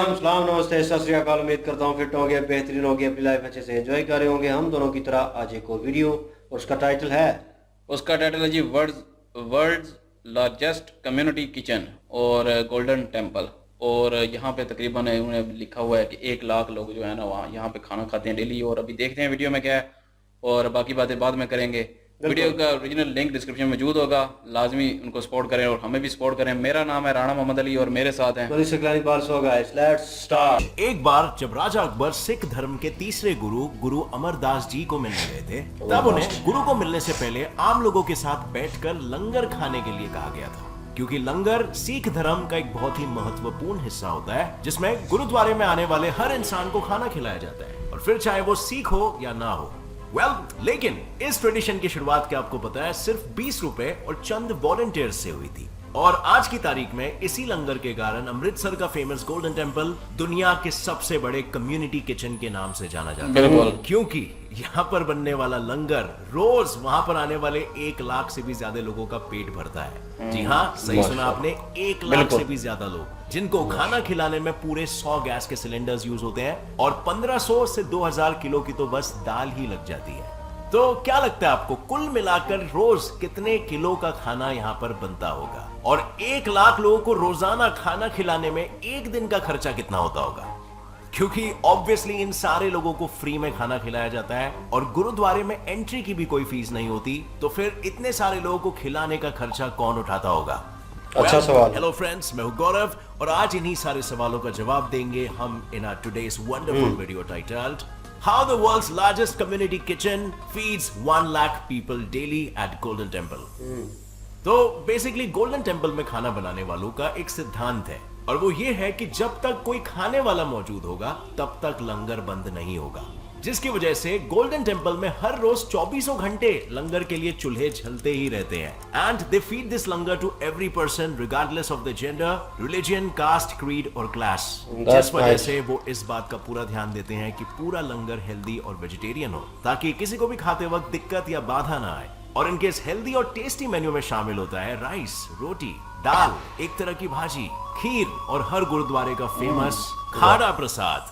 वालेकुम सलाम नमस्ते सत श्री अकाल। उम्मीद करता हूँ फिट होंगे, बेहतरीन होंगे, अपनी लाइफ अच्छे से एंजॉय कर रहे होंगे हम दोनों की तरह। आज एक और वीडियो और उसका टाइटल है उसका टाइटल है जी वर्ल्ड्स लार्जेस्ट कम्युनिटी किचन और गोल्डन टेम्पल। और यहाँ पे तकरीबन उन्हें लिखा हुआ है कि 1 लाख लोग जो है ना वहाँ यहाँ पे खाना खाते हैं डेली। और अभी देखते हैं वीडियो में क्या है और बाकी बातें बाद में करेंगे। वीडियो का ओरिजिनल लिंक डिस्क्रिप्शन में मौजूद होगा, लाजमी उनको सपोर्ट करें और हमें भी सपोर्ट करें। मेरा नाम है राणा मोहम्मद अली और मेरे साथ हैं लेट्स स्टार्ट। एक बार जब राजा अकबर सिख धर्म के तीसरे गुरु गुरु अमरदास जी को मिलने गए थे, तब उन्हें गुरु को मिलने से पहले आम लोगों के साथ बैठकर लंगर खाने के लिए कहा गया था, क्योंकि लंगर सिख धर्म का एक बहुत ही महत्वपूर्ण हिस्सा होता है, जिसमें गुरुद्वारे में आने वाले हर इंसान को खाना खिलाया जाता है, और फिर चाहे वो सिख हो या ना हो। लेकिन इस ट्रेडिशन की शुरुआत, क्या आपको पता है, सिर्फ 20 रुपए और चंद वॉलंटियर्स से हुई थी। और आज की तारीख में इसी लंगर के कारण अमृतसर का फेमस गोल्डन टेम्पल दुनिया के सबसे बड़े कम्युनिटी किचन के नाम से जाना जाता है, क्योंकि यहाँ पर बनने वाला लंगर रोज वहां पर आने वाले 1 लाख से भी ज्यादा लोगों का पेट भरता है। जी हाँ, सही सुना आपने, 1 लाख से भी ज्यादा लोग, जिनको खाना खिलाने में पूरे 100 गैस के सिलेंडर्स यूज होते हैं और 1500 से 2000 किलो की तो बस दाल ही लग जाती है। तो क्या लगता है आपको, कुल मिलाकर रोज कितने किलो का खाना यहाँ पर बनता होगा? और 1 लाख लोगों को रोजाना खाना खिलाने में एक दिन का खर्चा कितना होता होगा? क्योंकि ऑब्वियसली इन सारे लोगों को फ्री में खाना खिलाया जाता है और गुरुद्वारे में एंट्री की भी कोई फीस नहीं होती, तो फिर इतने सारे लोगों को खिलाने का खर्चा कौन उठाता होगा? अच्छा सवाल। हेलो फ्रेंड्स, मैं हूं गौरव और आज इन्हीं सारे सवालों का जवाब देंगे हम in our today's wonderful video titled how the world's largest community kitchen feeds 1 lakh people daily at Golden Temple. तो बेसिकली गोल्डन टेम्पल में खाना बनाने वालों का एक सिद्धांत है, और वो ये है कि जब तक कोई खाने वाला मौजूद होगा तब तक लंगर बंद नहीं होगा, जिसकी वजह से गोल्डन टेम्पल में हर रोज 24 घंटे लंगर के लिए चूल्हे जलते ही रहते हैं। And they feed this langar to every person regardless of the gender, religion, caste, creed और क्लास, जिस वजह से वो इस बात का पूरा ध्यान देते हैं कि पूरा लंगर हेल्दी और वेजिटेरियन हो, ताकि किसी को भी खाते वक्त दिक्कत या बाधा ना आए। और इनके इस हेल्दी और टेस्टी मेन्यू में शामिल होता है राइस, रोटी, दाल, एक तरह की भाजी, खीर और हर गुरुद्वारे का फेमस खाड़ा प्रसाद।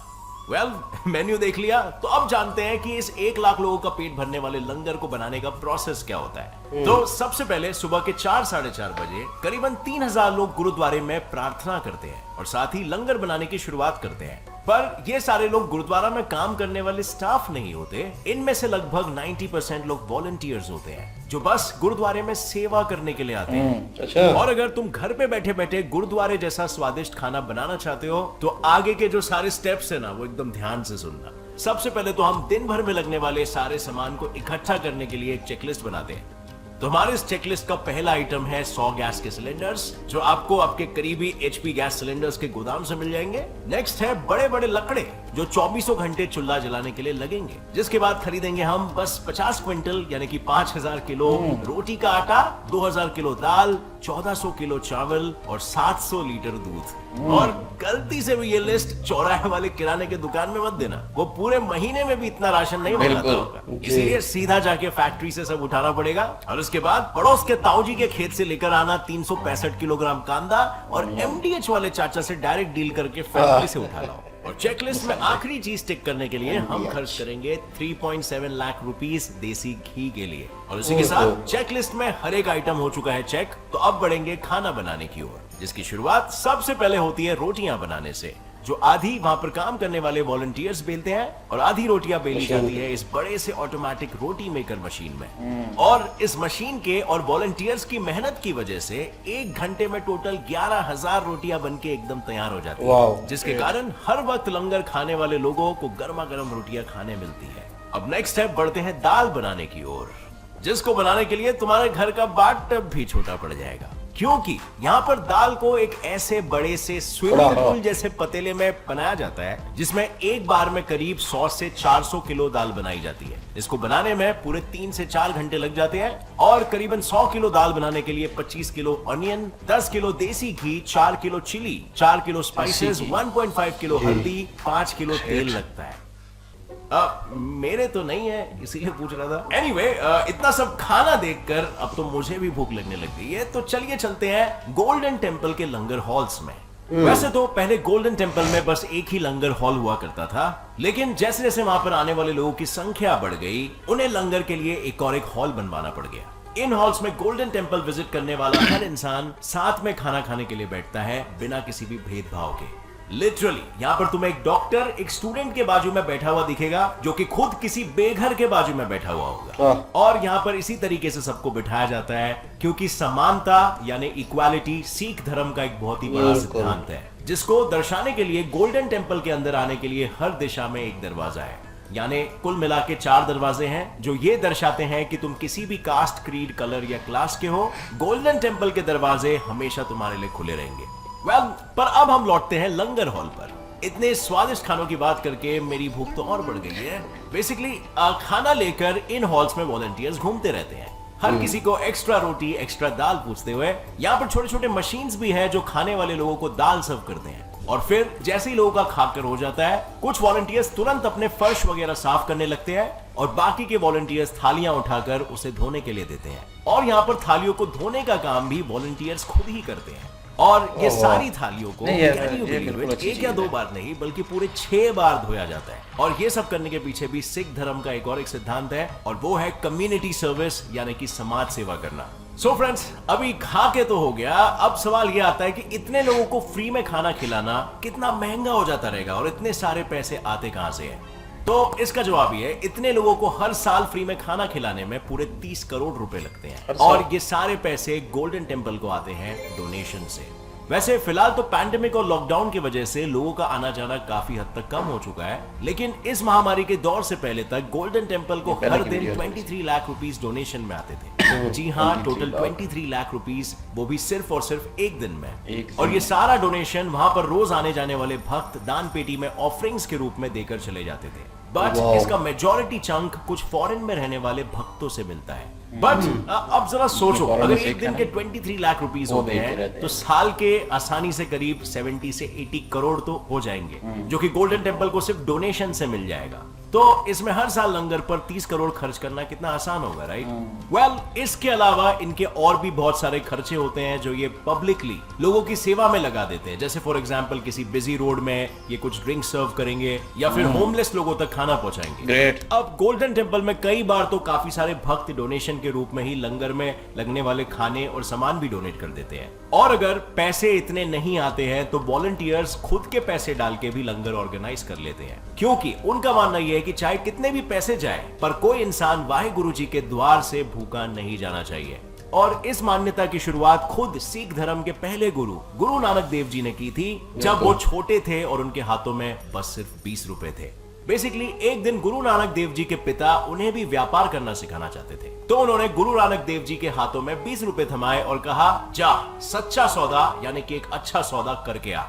मेन्यू देख लिया, तो अब जानते हैं कि इस 1 लाख लोगों का पेट भरने वाले लंगर को बनाने का प्रोसेस क्या होता है। तो सबसे पहले सुबह के 4 साढ़े 4 बजे करीबन 3000 लोग गुरुद्वारे में प्रार्थना करते हैं और साथ ही लंगर बनाने की शुरुआत करते हैं। पर ये सारे लोग गुरुद्वारा में काम करने वाले स्टाफ नहीं होते, इनमें से लगभग 90% लोग वॉलंटियर्स होते हैं, जो बस गुरुद्वारे में सेवा करने के लिए आते हैं। अच्छा। और अगर तुम घर पे बैठे बैठे गुरुद्वारे जैसा स्वादिष्ट खाना बनाना चाहते हो, तो आगे के जो सारे स्टेप्स है ना, वो एकदम ध्यान से सुनना। सबसे पहले तो हम दिन भर में लगने वाले सारे सामान को इकट्ठा करने के लिए एक चेकलिस्ट बनाते हैं। तो हमारे इस चेकलिस्ट का पहला आइटम है 100 गैस के सिलेंडर्स, जो आपको आपके करीबी HP गैस सिलेंडर्स के गोदाम से मिल जाएंगे। नेक्स्ट है बड़े बड़े लकड़े, जो 24 घंटे चूल्हा जलाने के लिए लगेंगे। जिसके बाद खरीदेंगे हम बस 50 क्विंटल यानी कि 5000 किलो रोटी का आटा, 2000 किलो दाल, 1400 किलो चावल और 700 लीटर दूध। और गलती से भी ये लिस्ट चौराहे वाले किराने के दुकान में मत देना, वो पूरे महीने में भी इतना राशन नहीं बनाता होगा, इसीलिए सीधा जाके फैक्ट्री से सब उठाना पड़ेगा। और उसके बाद पड़ोस के ताऊजी के खेत से लेकर आना 365 किलोग्राम कांदा, और MDH वाले चाचा से डायरेक्ट डील करके फैक्ट्री से उठा लाओ। और चेकलिस्ट में आखिरी चीज टिक करने के लिए हम खर्च करेंगे 3.7 लाख रुपीस देसी घी के लिए। और उसी के साथ चेकलिस्ट में हर एक आइटम हो चुका है चेक, तो अब बढ़ेंगे खाना बनाने की ओर, जिसकी शुरुआत सबसे पहले होती है रोटियां बनाने से, जो आधी वहां पर काम करने वाले वॉलंटियर्स बेलते हैं और आधी रोटियां बेली जाती है इस बड़े से ऑटोमेटिक रोटी मेकर मशीन में। और इस मशीन के और वॉलंटियर्स की मेहनत की वजह से 1 घंटे में टोटल 11,000 रोटियां बनके एकदम तैयार हो जाती है, जिसके कारण हर वक्त लंगर खाने वाले लोगों को गर्मा गर्म रोटियां खाने मिलती है। अब नेक्स्ट है, बढ़ते हैं दाल बनाने की ओर, जिसको बनाने के लिए तुम्हारे घर का बाट टब भी छोटा पड़ जाएगा, क्योंकि यहाँ पर दाल को एक ऐसे बड़े से स्विमिंग पूल जैसे पतीले में बनाया जाता है, जिसमें एक बार में करीब 100 से 400 किलो दाल बनाई जाती है। इसको बनाने में पूरे 3 से 4 घंटे लग जाते हैं, और करीबन 100 किलो दाल बनाने के लिए 25 किलो ऑनियन, 10 किलो देसी ghee, 4 kilo chilli, 4 kilo spices, 1.5 kilo हल्दी, 5 किलो तेल लगता है। मेरे तो नहीं है, इसीलिए पूछ रहा था। एनीवे, इतना सब खाना देखकर अब तो मुझे भी भूख लगने लग गई है, तो चलिए चलते हैं गोल्डन टेम्पल के लंगर हॉल्स में। वैसे तो पहले गोल्डन टेम्पल में बस एक ही लंगर हॉल हुआ करता था, लेकिन जैसे जैसे वहां पर आने वाले लोगों की संख्या बढ़ गई, उन्हें लंगर के लिए एक और एक हॉल बनवाना पड़ गया। इन हॉल्स में गोल्डन टेम्पल विजिट करने वाला हर इंसान साथ में खाना खाने के लिए बैठता है, बिना किसी भी भेदभाव के। लिटरली यहाँ पर तुम्हें एक डॉक्टर एक स्टूडेंट के बाजू में बैठा हुआ दिखेगा, जो कि खुद किसी बेघर के बाजू में बैठा हुआ होगा। और यहाँ पर इसी तरीके से सबको बिठाया जाता है, क्योंकि समानता यानी इक्वालिटी सिख धर्म का एक बहुत ही बड़ा सिद्धांत है, जिसको दर्शाने के लिए गोल्डन टेम्पल के अंदर आने के लिए हर दिशा में एक दरवाजा है। यानी कुल मिला के 4 दरवाजे हैं, जो ये दर्शाते हैं कि तुम किसी भी कास्ट, क्रीड, कलर या क्लास के हो, गोल्डन टेम्पल के दरवाजे हमेशा तुम्हारे लिए खुले रहेंगे। पर अब हम लौटते हैं लंगर हॉल पर। इतने स्वादिष्ट खानों की बात करके मेरी भूख तो और बढ़ गई है। बेसिकली खाना लेकर इन हॉल्स में वॉलंटियर्स घूमते रहते हैं, हर किसी को एक्स्ट्रा रोटी, एक्स्ट्रा दाल पूछते हुए। यहाँ पर छोटे छोटे मशीन्स भी हैं जो खाने वाले लोगों को दाल सर्व करते हैं। और फिर जैसे ही लोगों का खाकर हो जाता है, कुछ वॉलंटियर्स तुरंत अपने फर्श वगैरह साफ करने लगते हैं, और बाकी के वॉलंटियर्स थालियां उठाकर उसे धोने के लिए देते हैं। और यहाँ पर थालियों को धोने का काम भी वॉलंटियर्स खुद ही करते हैं। और ये सारी थालियों को एक या 2 बार नहीं, बल्कि पूरे 6 बार धोया जाता है। और ये सब करने के पीछे भी सिख धर्म का एक और एक सिद्धांत है, और वो है कम्युनिटी सर्विस, यानी कि समाज सेवा करना। सो फ्रेंड्स, अभी खा के तो हो गया, अब सवाल ये आता है कि इतने लोगों को फ्री में खाना खिलाना कितना महंगा हो जाता रहेगा, और इतने सारे पैसे आते कहां से हैं? तो इसका जवाब ये है, इतने लोगों को हर साल फ्री में खाना खिलाने में पूरे 30 करोड़ रुपए लगते हैं, और ये सारे पैसे गोल्डन टेम्पल को आते हैं डोनेशन से। वैसे फिलहाल तो पैंडेमिक और लॉकडाउन की वजह से लोगों का आना जाना काफी हद तक कम हो चुका है, लेकिन इस महामारी के दौर से पहले तक गोल्डन टेम्पल को हर दिन 23 लाख रुपीस डोनेशन में आते थे। जी हाँ, टोटल 23 लाख रुपीस, वो भी सिर्फ और सिर्फ एक दिन में। और ये सारा डोनेशन वहां पर रोज आने जाने वाले भक्त दान पेटी में ऑफरिंग्स के रूप में देकर चले जाते थे। बट इसका मेजॉरिटी चंक कुछ फॉरेन में रहने वाले भक्तों से मिलता है। बट अब जरा सोचो, अगर एक दिन के 23 लाख रुपीस होते हैं, तो साल के आसानी से करीब 70 से 80 करोड़ तो हो जाएंगे, जो कि गोल्डन टेम्पल को सिर्फ डोनेशन से मिल जाएगा। तो इसमें हर साल लंगर पर 30 करोड़ खर्च करना कितना आसान होगा, राइट? वेल, इसके अलावा इनके और भी बहुत सारे खर्चे होते हैं जो ये पब्लिकली लोगों की सेवा में लगा देते हैं। जैसे फॉर एग्जांपल किसी बिजी रोड में ये कुछ ड्रिंक सर्व करेंगे, या फिर होमलेस लोगों तक खाना पहुंचाएंगे। ग्रेट। अब गोल्डन टेम्पल में कई बार तो काफी सारे भक्त डोनेशन के रूप में ही लंगर में लगने वाले खाने और सामान भी डोनेट कर देते हैं। और अगर पैसे इतने नहीं आते हैं, तो वॉलंटियर्स खुद के पैसे डाल के भी लंगर ऑर्गेनाइज कर लेते हैं, क्योंकि उनका मानना यह है कि चाहे कितने भी पैसे जाए, पर कोई इंसान वाहेगुरु जी के द्वार से भूखा नहीं जाना चाहिए। और इस मान्यता की शुरुआत खुद सिख धर्म के पहले गुरु नानक देव जी ने की थी, जब वो छोटे थे और उनके हाथों में बस सिर्फ 20 रुपए थे। बेसिकली एक दिन गुरु नानक देव जी के पिता उन्हें भी व्यापार करना सिखाना चाहते थे, तो उन्होंने गुरु नानक देव जी के हाथों में 20 रुपए थमाए और कहा, जा सच्चा सौदा यानी कि एक अच्छा सौदा करके आ।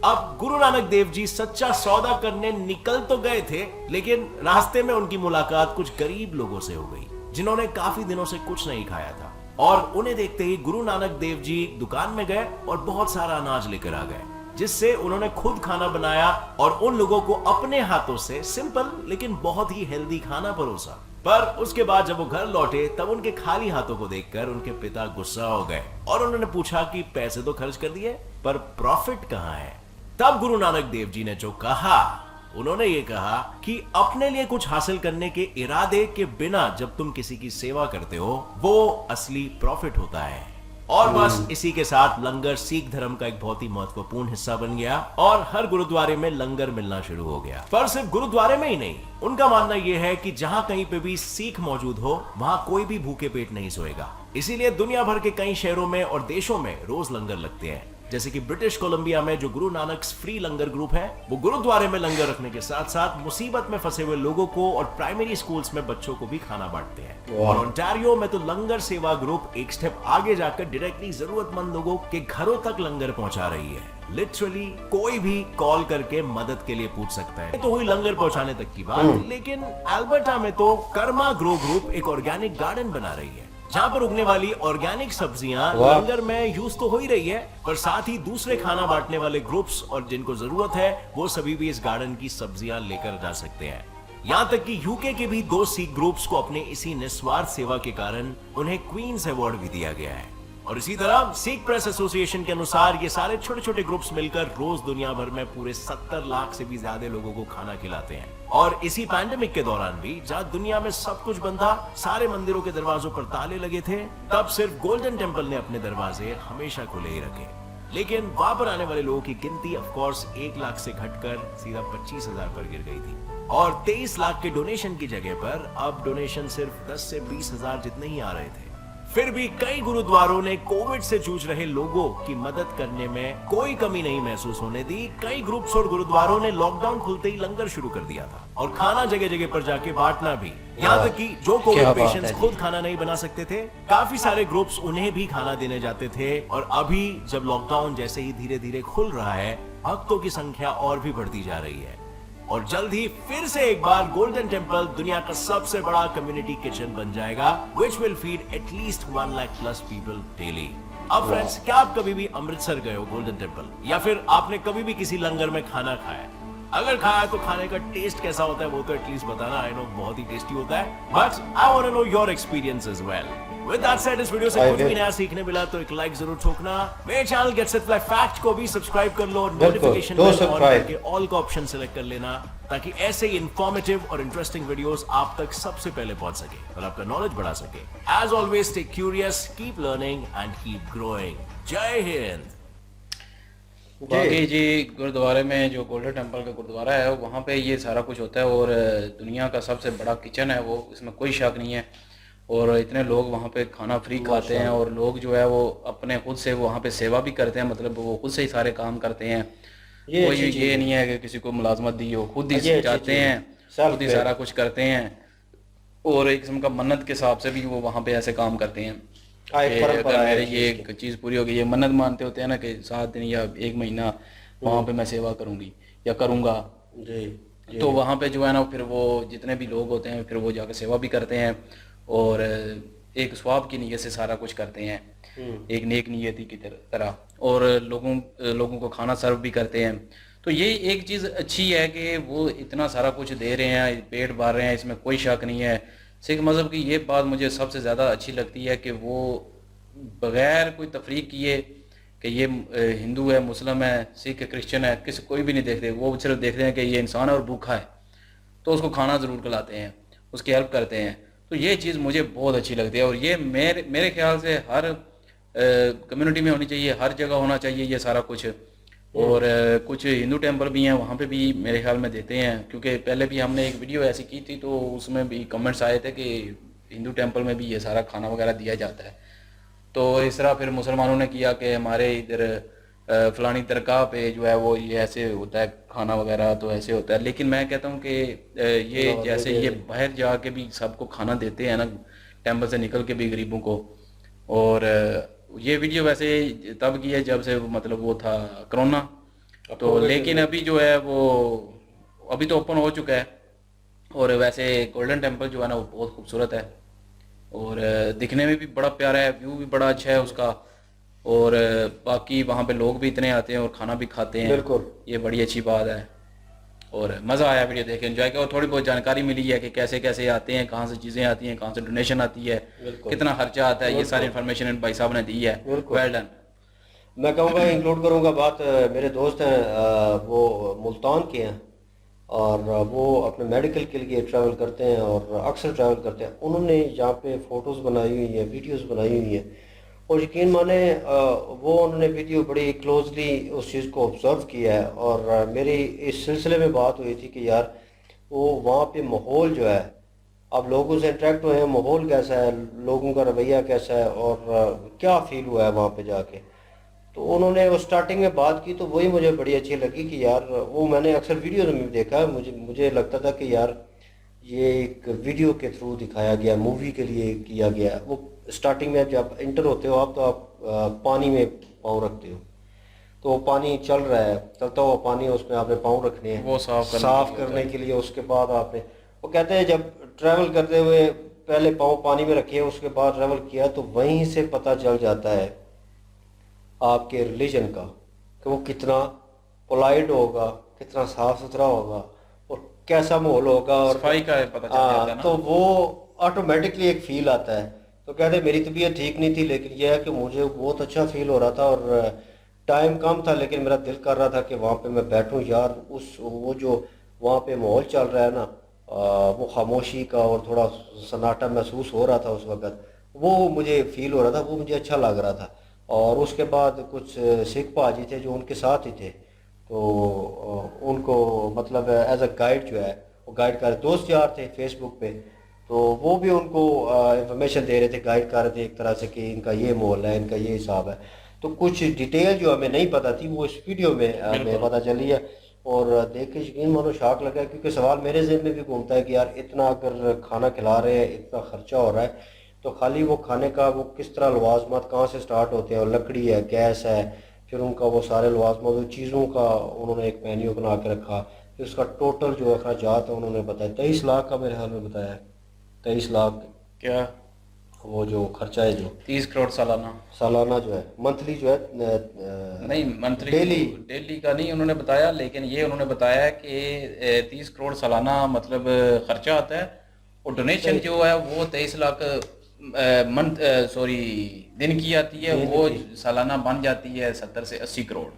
अब गुरु नानक देव जी सच्चा सौदा करने निकल तो गए थे, लेकिन रास्ते में उनकी मुलाकात कुछ गरीब लोगों से हो गई, जिन्होंने काफी दिनों से कुछ नहीं खाया था। और उन्हें देखते ही गुरु नानक देव जी दुकान में गए और बहुत सारा अनाज लेकर आ गए, जिससे उन्होंने खुद खाना बनाया और उन लोगों को अपने हाथों से सिंपल लेकिन बहुत ही हेल्दी खाना परोसा। पर उसके बाद जब वो घर लौटे, तब उनके खाली हाथों को देखकर उनके पिता गुस्सा हो गए और उन्होंने पूछा कि पैसे तो खर्च कर दिए, पर प्रॉफिट कहाँ है? तब गुरु नानक देव जी ने जो कहा, उन्होंने ये कहा कि अपने लिए कुछ हासिल करने के इरादे के बिना जब तुम किसी की सेवा करते हो, वो असली प्रॉफिट होता है। और बस इसी के साथ लंगर सिख धर्म का एक बहुत ही महत्वपूर्ण हिस्सा बन गया और हर गुरुद्वारे में लंगर मिलना शुरू हो गया। पर सिर्फ गुरुद्वारे में ही नहीं, उनका मानना यह है कि जहां कहीं पे भी सिख मौजूद हो, वहां कोई भी भूखे पेट नहीं सोएगा। इसीलिए दुनिया भर के कई शहरों में और देशों में रोज लंगर लगते हैं। जैसे कि ब्रिटिश कोलंबिया में जो गुरु नानक फ्री लंगर ग्रुप है, वो गुरुद्वारे में लंगर रखने के साथ साथ मुसीबत में फंसे हुए लोगों को और प्राइमरी स्कूल्स में बच्चों को भी खाना बांटते हैं। और ओंटारियो में तो लंगर सेवा ग्रुप एक स्टेप आगे जाकर डायरेक्टली जरूरतमंद लोगों के घरों तक लंगर पहुंचा रही है। लिटरली कोई भी कॉल करके मदद के लिए पूछ सकता है। तो हुई लंगर पहुंचाने तक की बात, लेकिन अल्बर्टा में तो कर्मा ग्रो ग्रुप एक ऑर्गेनिक गार्डन बना रही है, जहां पर उगने वाली ऑर्गेनिक सब्जियां लंगर में यूज तो हो ही रही है, पर साथ ही दूसरे खाना बांटने वाले ग्रुप्स और जिनको जरूरत है, वो सभी भी इस गार्डन की सब्जियां लेकर जा सकते हैं। यहाँ तक कि यूके के भी 2 सिख ग्रुप्स को अपने इसी निस्वार्थ सेवा के कारण उन्हें क्वींस अवार्ड भी दिया गया है। और इसी तरह सिख प्रेस एसोसिएशन के अनुसार ये सारे छोटे छोटे ग्रुप्स मिलकर रोज दुनिया भर में पूरे 70 लाख से भी ज्यादा लोगों को खाना खिलाते हैं। और इसी पैंडेमिक के दौरान भी जहाँ दुनिया में सब कुछ बंद था, सारे मंदिरों के दरवाजों पर ताले लगे थे, तब सिर्फ गोल्डन टेम्पल ने अपने दरवाजे हमेशा खुले ही रखे। लेकिन वहां पर आने वाले लोगों की गिनती ऑफ कोर्स 1 लाख से घटकर सीधा 25,000 पर गिर गई थी। और 23 लाख के डोनेशन की जगह पर अब डोनेशन सिर्फ 10 से 20,000 जितने ही आ रहे थे। फिर भी कई गुरुद्वारों ने कोविड से जूझ रहे लोगों की मदद करने में कोई कमी नहीं महसूस होने दी। कई ग्रुप्स और गुरुद्वारों ने लॉकडाउन खुलते ही लंगर शुरू कर दिया था और खाना जगह जगह पर जाके बांटना भी। यहाँ तक कि जो कोविड पेशेंट्स खुद खाना नहीं बना सकते थे, काफी सारे ग्रुप्स उन्हें भी खाना देने जाते थे। और अभी जब लॉकडाउन जैसे ही धीरे धीरे खुल रहा है, भक्तों की संख्या और भी बढ़ती जा रही है। और जल्द ही फिर से एक बार गोल्डन टेम्पल दुनिया का सबसे बड़ा कम्युनिटी किचन बन जाएगा, which will feed at least 1 lakh plus people daily। अब फ्रेंड्स, क्या आप कभी भी अमृतसर गए हो गोल्डन टेम्पल, या फिर आपने कभी भी किसी लंगर में खाना खाया? अगर खाया तो खाने का टेस्ट कैसा होता है वो तो एटलीस्ट बताना। आई नो बहुत ही टेस्टी होता है, but I want to know your experience as well. With that said, इस वीडियो से कुछ भी नया सीखने मिला तो एक लाइक जरूर ठोकना। मेरे channel gets it like fact को भी सब्सक्राइब कर लो और नोटिफिकेशन बेल ऑन करके ऑल का ऑप्शन सिलेक्ट कर लेना, ताकि ऐसे इंफॉर्मेटिव और इंटरेस्टिंग वीडियोस आप तक सबसे पहले पहुंच सके और आपका नॉलेज बढ़ा सके। As always, stay curious, keep learning and keep growing. Jai Hind. बाकी जी, गुरुद्वारे में जो गोल्डन टेम्पल का गुरुद्वारा है वहाँ पे ये सारा कुछ होता है और दुनिया का सबसे बड़ा किचन है वो, इसमें कोई शक नहीं है। और इतने लोग वहाँ पे खाना फ्री खाते हैं और लोग जो है वो अपने खुद से वहाँ पे सेवा भी करते हैं, मतलब वो खुद से ही सारे काम करते हैं। कोई ये नहीं है कि किसी को मुलाजमत दी हो, खुद ही जाते हैं, खुद ही सारा कुछ करते हैं। और एक किस्म का मन्नत के हिसाब से भी वो वहाँ पे ऐसे काम करते हैं। अगर मेरे ये एक चीज़ पूरी हो गई, ये मन्नत मानते होते हैं ना कि 7 दिन या 1 महीना वहाँ पे मैं सेवा करूँगी या करूँगा, तो वहाँ पे जो है ना फिर वो जितने भी लोग होते हैं फिर वो जाकर सेवा भी करते हैं और एक स्वाब की नीयत से सारा कुछ करते हैं, एक नेक नियति की तरह, और लोगों को खाना सर्व भी करते हैं। तो ये एक चीज़ अच्छी है कि वो इतना सारा कुछ दे रहे हैं, पेट भर रहे हैं, इसमें कोई शक नहीं है। सिख मज़हब की ये बात मुझे सबसे ज़्यादा अच्छी लगती है कि वो बग़ैर कोई तफरीक किए कि ये हिंदू है, मुस्लिम है, सिख है, क्रिश्चियन है, किसी कोई भी नहीं देखते। वो सिर्फ देखते हैं कि ये इंसान है और भूखा है तो उसको खाना ज़रूर खिलाते हैं, उसकी हेल्प करते हैं। तो ये चीज़ मुझे बहुत अच्छी लगती है और ये मेरे ख्याल से हर कम्युनिटी में होनी चाहिए, हर जगह होना चाहिए ये सारा कुछ। और कुछ हिंदू टेम्पल भी हैं, वहाँ पे भी मेरे ख्याल में देते हैं, क्योंकि पहले भी हमने एक वीडियो ऐसी की थी तो उसमें भी कमेंट्स आए थे कि हिंदू टेम्पल में भी ये सारा खाना वगैरह दिया जाता है। तो इस तरह फिर मुसलमानों ने किया कि हमारे इधर फलानी दरगाह पे जो है वो ये ऐसे होता है खाना वगैरह, तो ऐसे होता है। लेकिन मैं कहता हूँ कि ये जैसे ये बाहर जाके भी सबको खाना देते हैं ना, टेम्पल से निकल के भी गरीबों को। और ये वीडियो वैसे तब की है जब से मतलब वो था कोरोना, तो लेकिन अभी जो है वो अभी तो ओपन हो चुका है। और वैसे गोल्डन टेम्पल जो है ना वो बहुत खूबसूरत है और दिखने में भी बड़ा प्यारा है, व्यू भी बड़ा अच्छा है उसका, और बाकी वहाँ पे लोग भी इतने आते हैं और खाना भी खाते हैं। ये बड़ी अच्छी बात है और मज़ा आया वीडियो देख के, एंजॉय किया और थोड़ी बहुत जानकारी मिली है कि कैसे कैसे आते हैं, कहाँ से चीज़ें आती हैं, कहाँ से डोनेशन आती है, कितना खर्चा आता है, ये सारी इन्फॉर्मेशन भाई साहब ने दी है। Well done. मैं कहूँगा इंक्लूड करूँगा बात, मेरे दोस्त हैं वो मुल्तान के हैं और वो अपने मेडिकल के लिए ट्रैवल करते हैं और अक्सर ट्रैवल करते हैं। उन्होंने यहाँ पे फ़ोटोज़ बनाई हुई है, वीडियोस बनाई हुई है और यकीन माने वो उन्होंने वीडियो बड़ी क्लोजली उस चीज़ को ऑब्ज़र्व किया है। और मेरी इस सिलसिले में बात हुई थी कि यार वो वहाँ पे माहौल जो है, अब लोगों से इंटरेक्ट हुए हैं, माहौल कैसा है, लोगों का रवैया कैसा है और क्या फील हुआ है वहाँ पे जाके। तो उन्होंने वो स्टार्टिंग में बात की तो वही मुझे बड़ी अच्छी लगी कि यार वो मैंने अक्सर वीडियो में भी देखा, मुझे लगता था कि यार ये एक वीडियो के थ्रू दिखाया गया, मूवी के लिए किया गया। वो स्टार्टिंग में जब इंटर होते हो आप तो आप पानी में पाँव रखते हो, तो पानी चल रहा है, चलता हुआ पानी, उसमें आपने पाँव रखने हैं वो साफ करने के लिए। उसके बाद आपने, वो कहते हैं जब ट्रैवल करते हुए पहले पाँव पानी में रखे, उसके बाद ट्रैवल किया, तो वहीं से पता चल जाता है आपके रिलीजन का कि वो कितना पोलाइट होगा, कितना साफ सुथरा होगा और कैसा माहौल होगा और सफाई का पता चल जाता है ना। तो वो ऑटोमेटिकली एक फील आता है। तो कहते मेरी तबीयत ठीक नहीं थी, लेकिन यह है कि मुझे बहुत अच्छा फील हो रहा था और टाइम कम था, लेकिन मेरा दिल कर रहा था कि वहाँ पे मैं बैठूं यार। उस वो जो वहाँ पे माहौल चल रहा है ना, वो खामोशी का और थोड़ा सन्नाटा महसूस हो रहा था उस वक़्त, वो मुझे फील हो रहा था, वो मुझे अच्छा लग रहा था। और उसके बाद कुछ सिख पाजी थे जो उनके साथ ही थे, तो उनको मतलब एज अ गाइड जो है वो गाइड कर, दोस्त यार थे फेसबुक पे, तो वो भी उनको इंफॉर्मेशन दे रहे थे, गाइड कर रहे थे एक तरह से कि इनका ये मोल है, इनका ये हिसाब है। तो कुछ डिटेल जो हमें नहीं पता थी वो इस वीडियो में हमें बिल्कुल। पता चली है। और देख के यकीन मानो शौक लगा, क्योंकि सवाल मेरे जहन में भी घूमता है कि यार इतना अगर खाना खिला रहे हैं, इतना खर्चा हो रहा है, तो खाली वो खाने का वो किस तरह लवाजमात कहाँ से स्टार्ट होते हैं, और लकड़ी है, गैस है, फिर उनका वो सारे लवाजमात वो चीज़ों का उन्होंने एक मेन्यू बना के रखा, फिर उसका टोटल जो अखराजात है उन्होंने बताया 23 लाख का मेरे ख्याल में बताया है। 23 लाख क्या? वो जो खर्चा है, जो 30 करोड़ सालाना? सालाना जो है, मंथली जो है, नहीं, मंथली डेली। डेली का नहीं उन्होंने बताया, लेकिन ये उन्होंने बताया कि 30 करोड़ सालाना मतलब खर्चा आता है, और डोनेशन जो है वो 23 लाख मंथ सॉरी दिन की आती है, दिन वो की। सालाना बन जाती है 70 से 80 करोड़।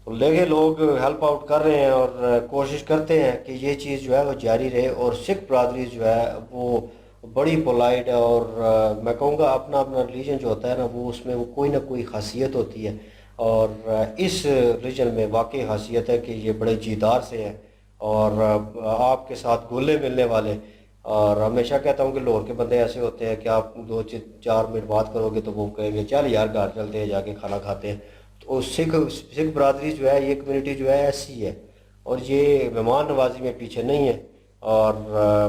तो लेकिन लोग हेल्प आउट कर रहे हैं और कोशिश करते हैं कि ये चीज़ जो है वो जारी रहे। और सिख बरादरी जो है वो बड़ी पोलाइट है, और मैं कहूँगा अपना अपना रिलीजन जो होता है ना, वो उसमें वो कोई ना कोई खासियत होती है। और इस रिलीजन में वाकई खासियत है कि ये बड़े जीदार से हैं और आपके साथ घुलने मिलने वाले। और हमेशा कहता हूँ कि लाहौर के बंदे ऐसे होते हैं कि आप 2 4 मिनट बात करोगे तो वो कहेंगे चल यार घर चलते हैं, जाके खाना खाते हैं। तो सिख सिख बरादरी जो है, ये कम्युनिटी जो है ऐसी है, और ये मेहमान नवाजी में पीछे नहीं है। और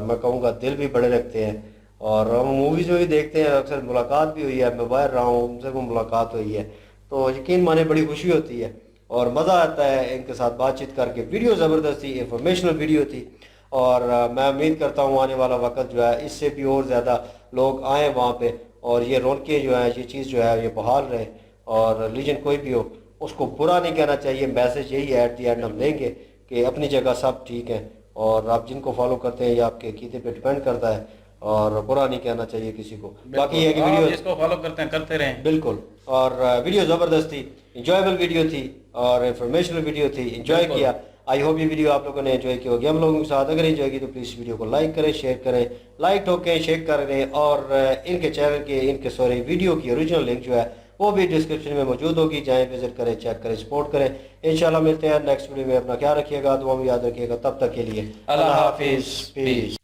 मैं कहूँगा दिल भी बड़े रखते हैं। और हम मूवीज़ में भी देखते हैं, अक्सर मुलाकात भी हुई है, मैं बाहर रहा हूँ, उनसे भी मुलाकात हुई है, तो यकीन माने बड़ी खुशी होती है और मज़ा आता है इनके साथ बातचीत करके। वीडियो ज़बरदस्त थी, इंफॉर्मेशनल वीडियो थी। और मैं उम्मीद करता हूँ आने वाला वक्त जो है इससे भी और ज़्यादा लोग आएँ वहाँ पे, और ये रौनकें जो है, ये चीज़ जो है ये बहाल रहे। और रिलीजन कोई भी हो उसको बुरा नहीं कहना चाहिए। मैसेज यही है एट द एंड हम देंगे कि अपनी जगह सब ठीक है, और आप जिनको फॉलो करते हैं ये आपके अकीदे पे डिपेंड करता है, और बुरा नहीं कहना चाहिए किसी को। बाकी ये है कि बिल्कुल, आप वीडियो जिसको फॉलो करते हैं करते रहें। बिल्कुल। और वीडियो ज़बरदस्त थी, इंजॉयबल वीडियो थी और इंफॉर्मेशनल वीडियो थी, इंजॉय बिल्कुल। किया। आई होप ये वीडियो आप लोगों ने एंजॉय की होगी। हम लोगों के साथ अगर एंजॉय की तो प्लीज़ वीडियो को लाइक करें, शेयर करें, लाइक ठोकें, शेयर करें। और इनके चैनल के इनके वीडियो की ओरिजिनल लिंक जो है वो भी डिस्क्रिप्शन में मौजूद होगी, जाएँ विजिट करें, चेक करें, सपोर्ट करें। इंशाल्लाह मिलते हैं नेक्स्ट वीडियो में। अपना ख्याल रखिएगा, दुआ में याद रखिएगा। तब तक के लिए अल्लाह हाफिज़। पीस।